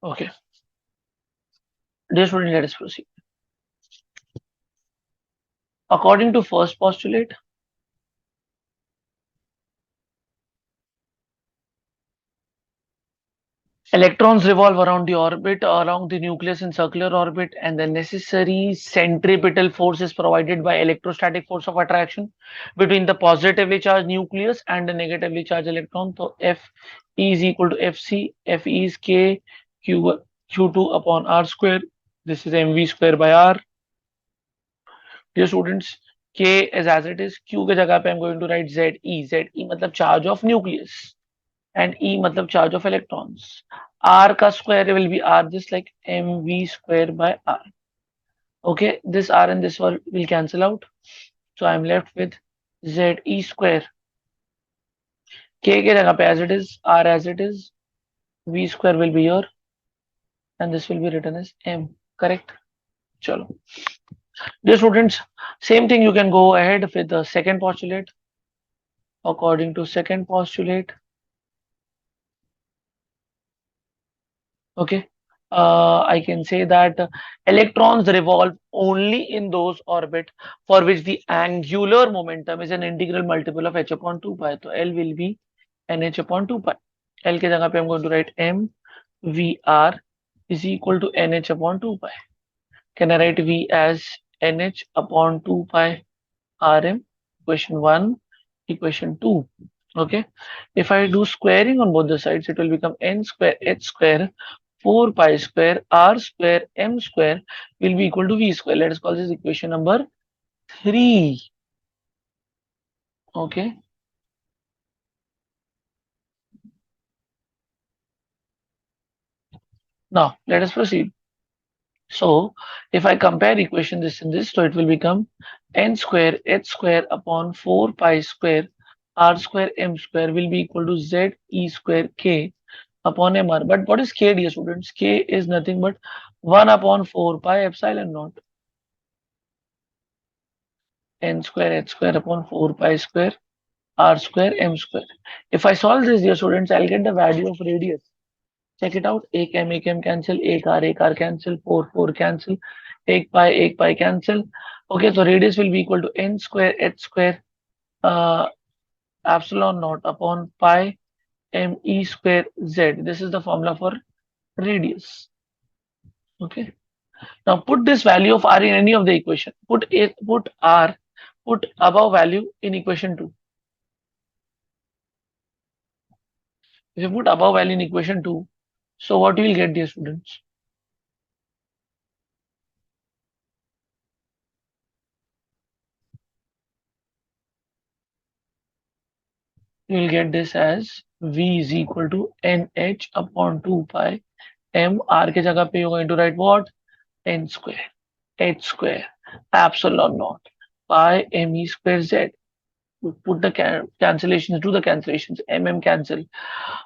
Okay, dear student, let us proceed. According to first postulate, electrons revolve around the orbit, around the nucleus in circular orbit, and the necessary centripetal force is provided by electrostatic force of attraction between the positively charged nucleus and the negatively charged electron. So F E is equal to Fc. Fe is K Q2 upon R square. This is mv square by R. Dear students, K is as it is. Q के जगह पे I'm going to write Ze. Ze मतलब charge of nucleus. And E matlab charge of electrons. R ka square will be R just like mv square by R. Okay, this R and this one will cancel out. So I'm left with Ze square. K ke jagah pe as it is, R as it is, V square will be here and this will be written as M. Correct? Chalo. Dear students, same thing you can go ahead with the second postulate. According to second postulate, okay, I can say that electrons revolve only in those orbit for which the angular momentum is an integral multiple of h upon 2 pi. So L will be nh upon 2 pi. L के जगह पे I'm going to write m vr is equal to nh upon 2 pi. Can I write v as nh upon 2 pi rm? Equation 1, equation 2. Okay, if I do squaring on both the sides, it will become n square h square 4 pi square r square m square will be equal to v square. Let us call this equation number 3. Okay. Now let us proceed. So if I compare equation this and this, so it will become n square h square upon 4 pi square r square m square will be equal to z e square k upon mr. But what is k, dear students? K is nothing but 1 upon 4 pi epsilon naught n square h square upon 4 pi square r square m square. If I solve this, dear students, I'll get the value of radius. Check it out. एक m cancel, एक r cancel, 4 cancel, एक pi cancel. Okay, so radius will be equal to n square h square uh, epsilon naught upon pi m e square z. This is the formula for radius. Okay. Now put this value of r in any of the equation. Put above value in equation 2. If you put above value in equation 2, so what you will get, dear students? You will get this as V is equal to NH upon 2 pi M. R के जगह पे you're going to write what? N square, H square, epsilon naught, pi M E square Z. Put the cancellations, do the cancellations, M cancel.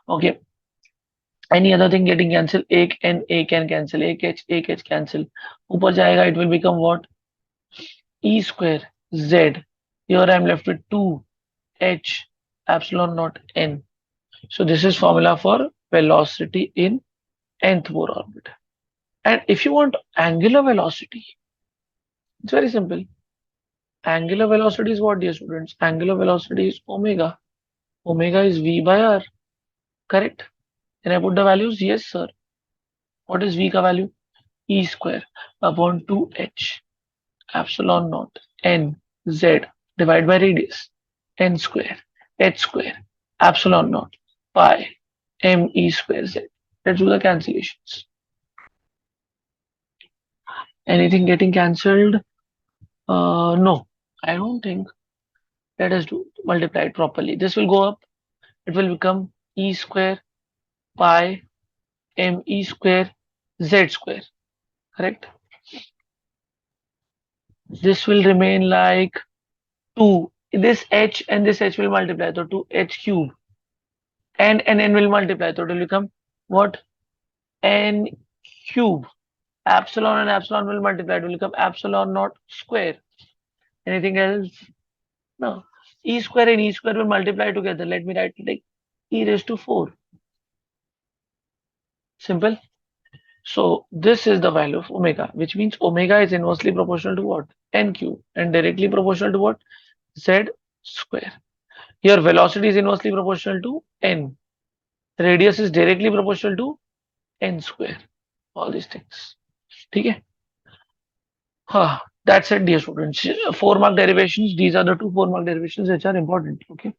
Okay. Any other thing getting cancelled? एक N, एक N cancel, एक H cancel. ऊपर जाएगा, it will become what? E square Z. Here I am left with 2 H epsilon naught N. So this is formula for velocity in nth Bohr orbit. And if you want angular velocity, it's very simple. Angular velocity is what, dear students? Angular velocity is omega. Omega is V by R. Correct? Can I put the values? Yes, sir. What is V ka value? E square upon 2h epsilon naught n z divided by radius n square h square epsilon naught pi m e square z. Let's do the cancellations. Anything getting cancelled? No, I don't think. Let us do multiply it properly. This will go up. It will become e square pi m e square z square. Correct? This will remain like 2. This h and this h will multiply. So 2h cube. And n will multiply. So it will become what? N cube. Epsilon and epsilon will multiply. It will become epsilon naught square. Anything else? No. E square and e square will multiply together. Let me write it like e raised to 4. Simple. So this is the value of omega, which means omega is inversely proportional to what? N cube, and directly proportional to what? Z square. Here velocity is inversely proportional to n. Radius is directly proportional to n square. All these things. Okay. That's it, dear students. 4 mark derivations. These are the two 4 mark derivations which are important. Okay.